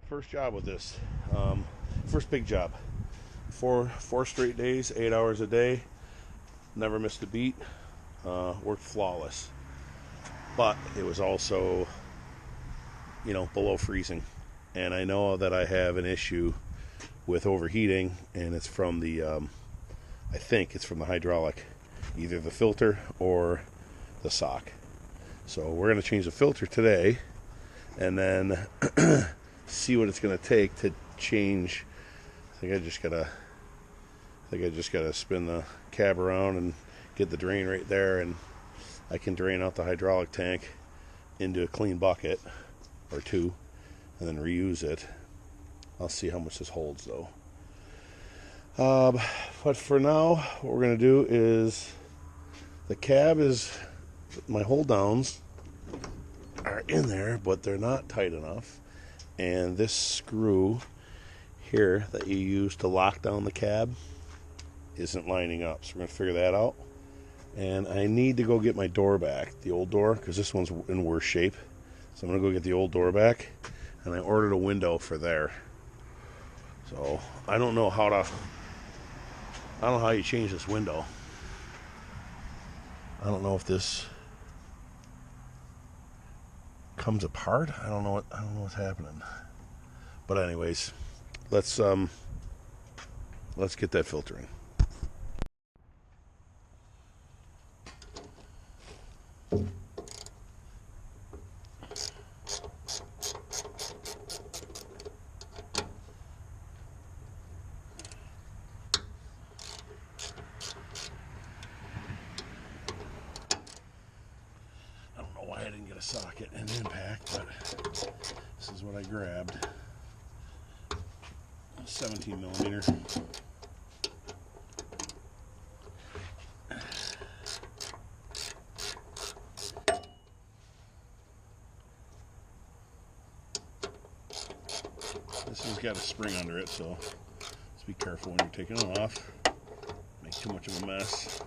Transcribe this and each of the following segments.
First job with this. First big job. Four straight days, 8 hours a day. Never missed a beat. Worked flawless. But it was also, below freezing. And I know that I have an issue with overheating, and it's from the, I think it's from the hydraulic. Either the filter or the sock. So we're going to change the filter today, and then see what it's going to take to change. I think I just gotta spin the cab around and get the drain right there, and I can drain out the hydraulic tank into a clean bucket or two and then reuse it. I'll see how much this holds though. But for now, what we're gonna do is, the cab is, my hold downs are in there, but they're not tight enough, and this screw here that you use to lock down the cab isn't lining up, so we're going to figure that out. And I need to go get my door back, the old door, because this one's in worse shape. So I'm going to go get the old door back, and I ordered a window for there. So I don't know how you change this window. I don't know if this comes apart. I don't know what's happening. But anyways, let's get that filter in. I don't know why I didn't get a socket and impact, but this is what I grabbed. 17 millimeter. This has got a spring under it, so just be careful when you're taking it off. Make too much of a mess.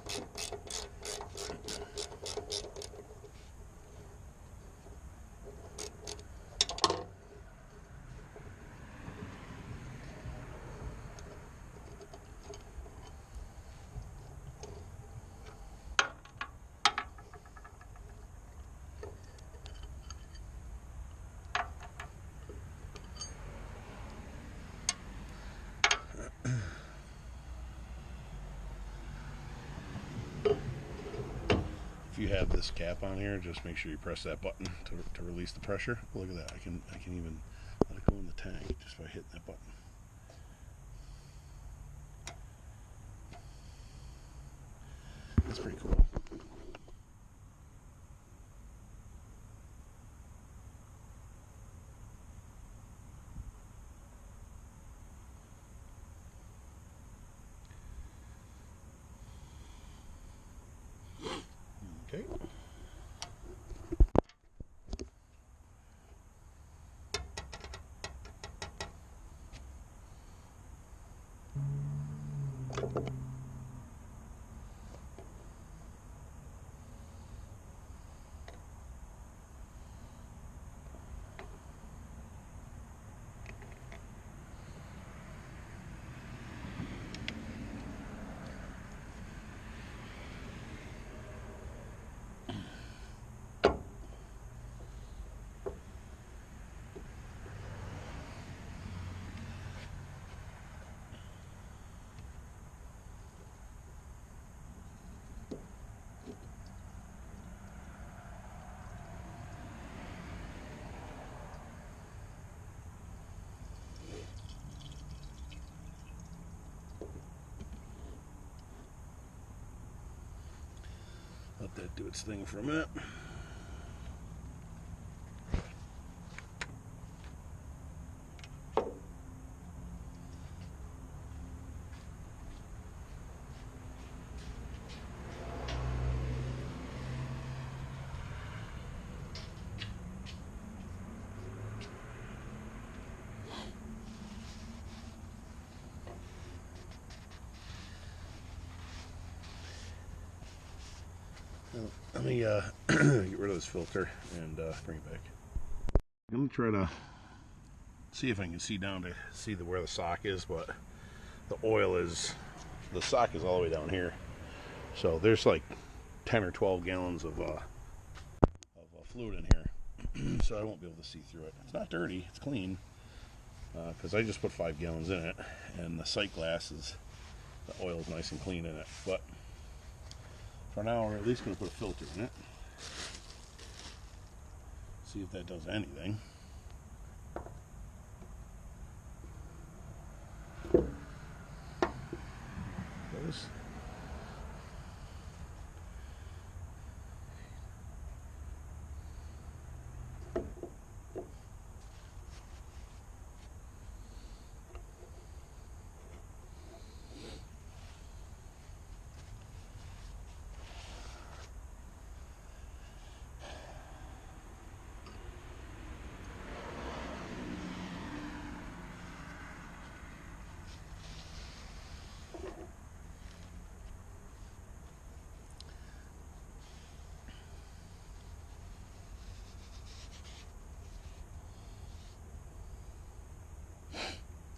If you have this cap on here, just make sure you press that button to release the pressure. Look at that. I can even let it go in the tank just by hitting that button. That's pretty cool. Okay. Let that do its thing for a minute. Let me get rid of this filter and bring it back. I'm going to try to see if I can see down to see where the sock is, but the sock is all the way down here. So there's like 10 or 12 gallons of fluid in here. So I won't be able to see through it. It's not dirty, it's clean, because I just put 5 gallons in it, and the sight glass the oil is nice and clean in it. But for now, we're at least going to put a filter in it. See if that does anything. Goes.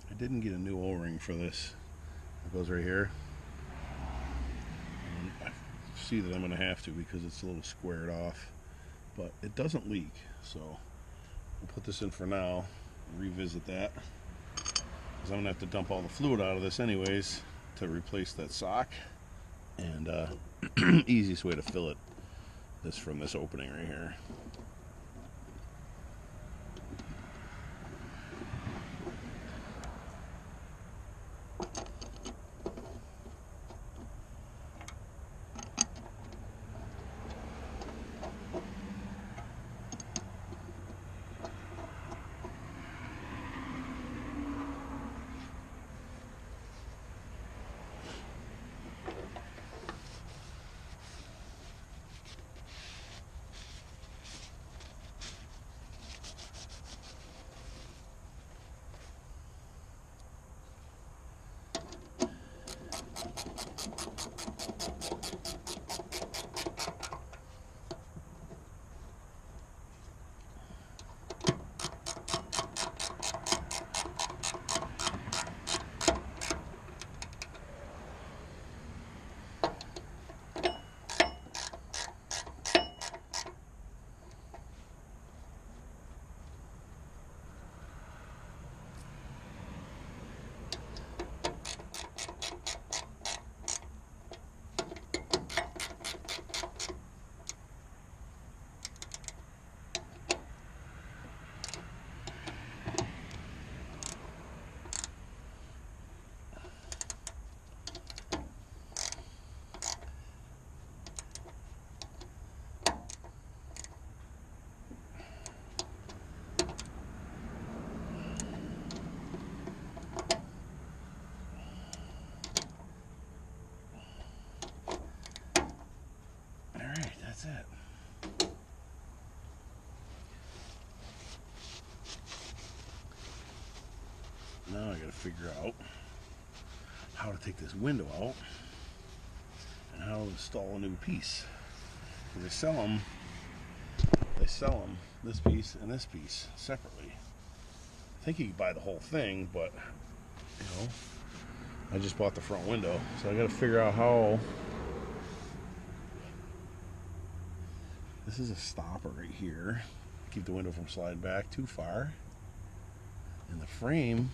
I didn't get a new O-ring for this. It goes right here. And I see that I'm going to have to because it's a little squared off. But it doesn't leak, so we'll put this in for now and revisit that. Because I'm going to have to dump all the fluid out of this anyways to replace that sock. And easiest way to fill it is from this opening right here. That's it. Now I gotta figure out how to take this window out and how to install a new piece. They sell them, this piece and this piece separately. I think you can buy the whole thing, but you know, I just bought the front window, so I gotta figure out how. This is a stopper right here. Keep the window from sliding back too far. And the frame,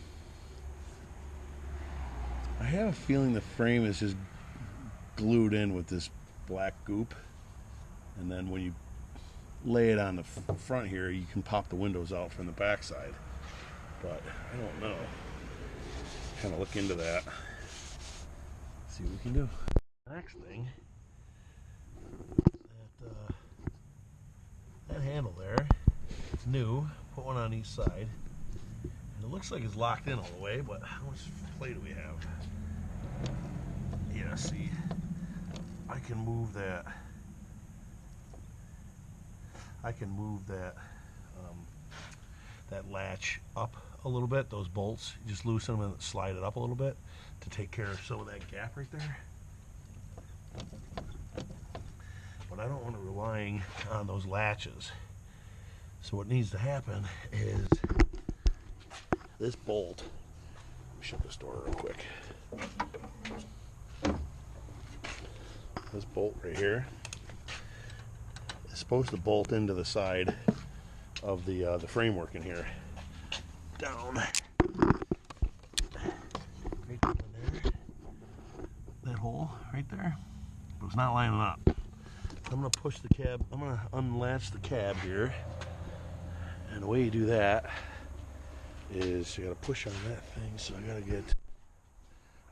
I have a feeling the frame is just glued in with this black goop. And then when you lay it on the front here, you can pop the windows out from the back side. But I don't know. Kind of look into that. See what we can do. Next thing, that handle there, it's new. Put one on each side. And it looks like it's locked in all the way, but how much play do we have? Yeah, see, I can move that. That latch up a little bit, those bolts. You just loosen them and slide it up a little bit to take care of some of that gap right there. But I don't want to relying on those latches. So what needs to happen is this bolt, let me shut this door real quick. This bolt right here is supposed to bolt into the side of the framework in here. Down. Right down there. That hole right there. But it's not lining up. I'm going to push the cab. I'm going to unlatch the cab here. And the way you do that is you got to push on that thing. So I got to get...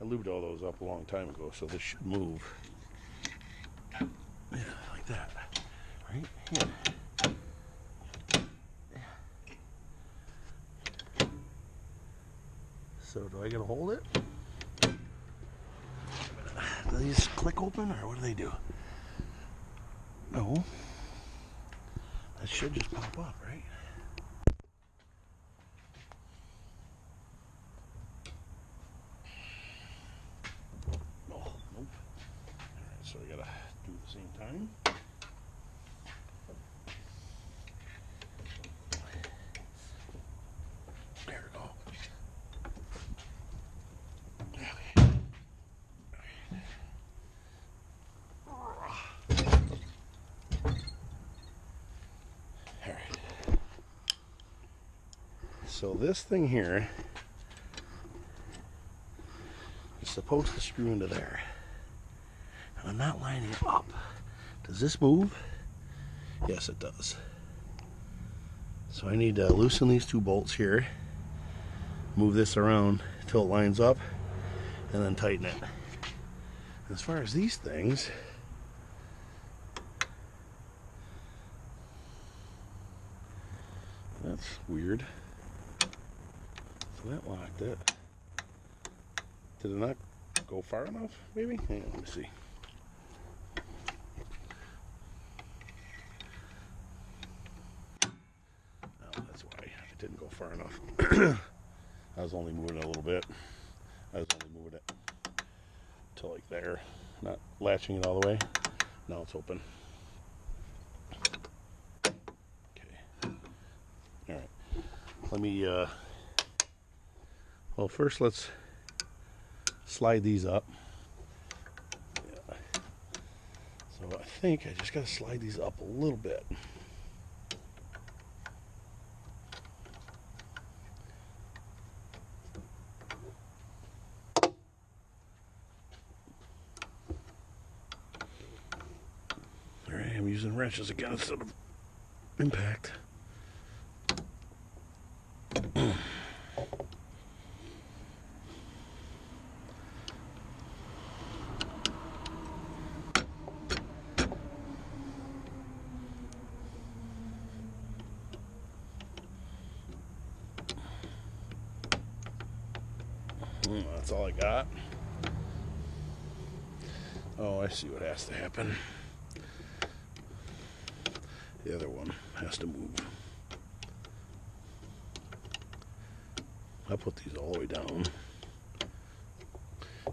I lubed all those up a long time ago, so this should move. Yeah, like that. Right here. So do I gotta hold it? Do these click open or what do they do? No. That should just pop up, right? Oh, nope. Alright, so I gotta do it at the same time. There we go. So this thing here is supposed to screw into there. And I'm not lining it up. Does this move? Yes, it does. So I need to loosen these two bolts here, move this around until it lines up, and then tighten it. As far as these things, that's weird. So that locked it. Did it not go far enough, maybe? Hang on, let me see. Oh, that's why it didn't go far enough. I was only moving it a little bit. I was only moving it to like there, not latching it all the way. Now it's open. Okay. All right. Let me, well, first let's slide these up. Yeah. So I think I just got to slide these up a little bit. All right, I'm using wrenches again instead of impact. That's all I got. Oh, I see what has to happen. The other one has to move. I put these all the way down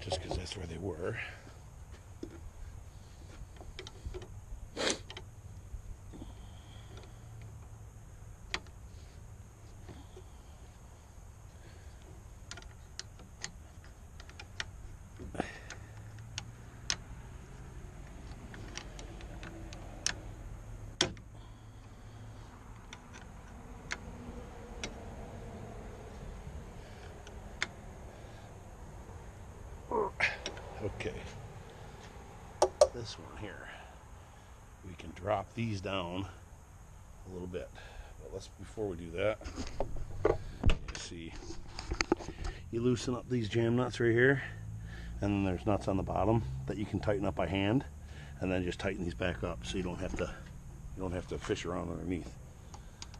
just because that's where they were. Okay, this one here, we can drop these down a little bit, but before we do that, you see, you loosen up these jam nuts right here, and then there's nuts on the bottom that you can tighten up by hand, and then just tighten these back up so you don't have to fish around underneath.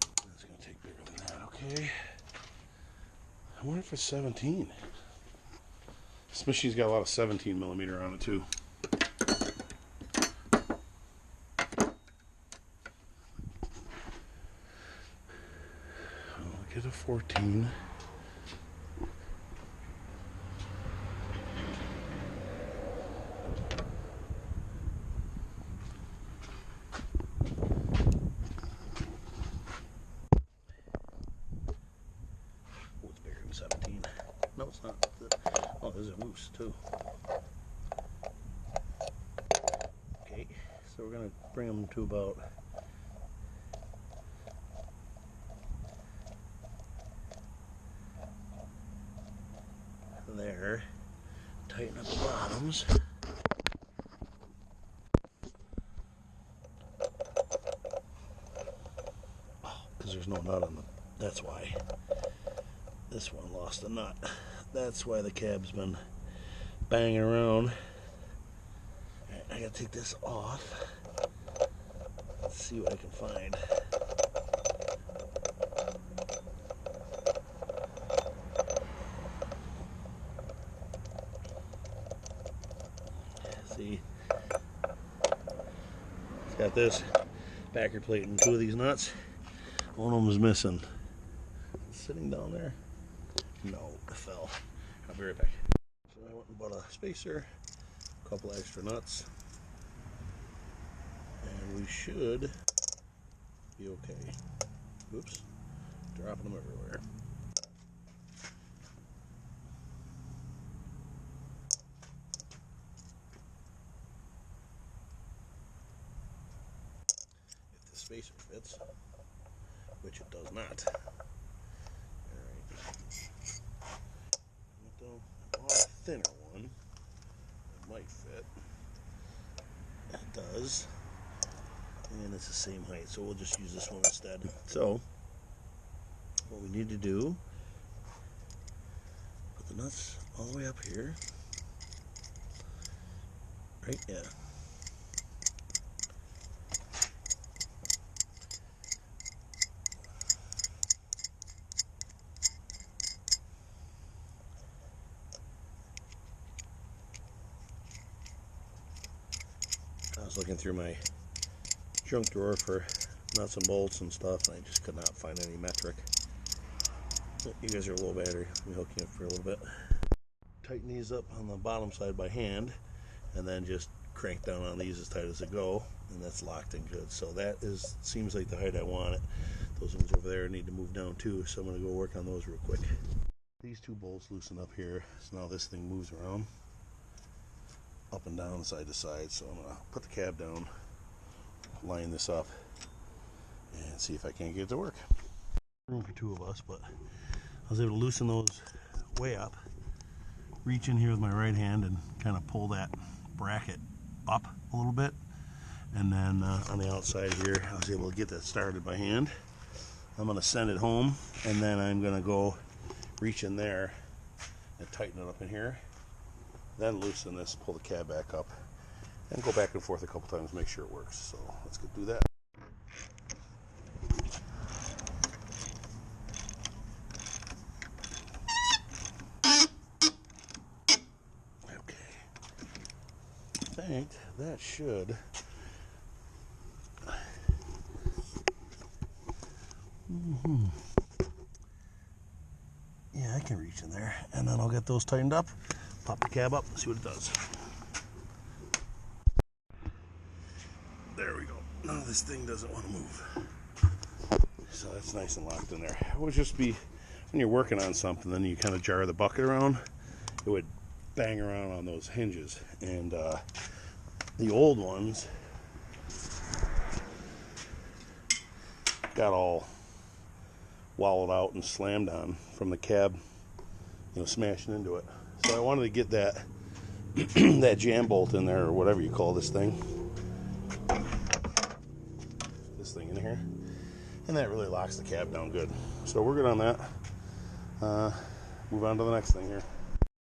That's gonna take bigger than that. Okay, I wonder if it's 17. This machine's got a lot of 17 millimeter on it too. I'll get a 14. Oh, it's bigger than No, it's not. Oh, there's a loose too. Okay, so we're gonna bring them to about there. Tighten up the bottoms. Oh, because there's no nut on them. That's why. This one lost a nut. That's why the cab's been banging around. Alright, I gotta take this off. Let's see what I can find. See, it's got this backer plate and two of these nuts. One of them is missing. It's sitting down there. No, it fell. I'll be right back. So I went and bought a spacer, a couple extra nuts, and we should be okay. Oops, dropping them everywhere. If the spacer fits, which it does not. I bought a thinner one. It might fit. It does. And it's the same height, so we'll just use this one instead. So, what we need to do, put the nuts all the way up here. Right? Yeah. I was looking through my junk drawer for nuts and bolts and stuff, and I just could not find any metric. But you guys are a low battery. Let me hook you up for a little bit. Tighten these up on the bottom side by hand, and then just crank down on these as tight as they go, and that's locked in good. So that seems like the height I want it. Those ones over there need to move down too, so I'm going to go work on those real quick. These two bolts loosen up here, so now this thing moves around up and down side to side. So I'm going to put the cab down, line this up, and see if I can't get it to work. Room for two of us, but I was able to loosen those way up, reach in here with my right hand and kind of pull that bracket up a little bit, and then on the outside here I was able to get that started by hand. I'm going to send it home, and then I'm going to go reach in there and tighten it up in here, then loosen this, pull the cab back up, and go back and forth a couple times, make sure it works. So let's go do that. Okay, I think that should yeah, I can reach in there, and then I'll get those tightened up, pop the cab up, and see what it does. There we go. Now this thing doesn't want to move. So that's nice and locked in there. It would just be, when you're working on something, then you kind of jar the bucket around, it would bang around on those hinges. And the old ones got all wallowed out and slammed on from the cab, smashing into it. So I wanted to get that that jam bolt in there, or whatever you call this thing in here, and that really locks the cab down good. So we're good on that. Move on to the next thing here.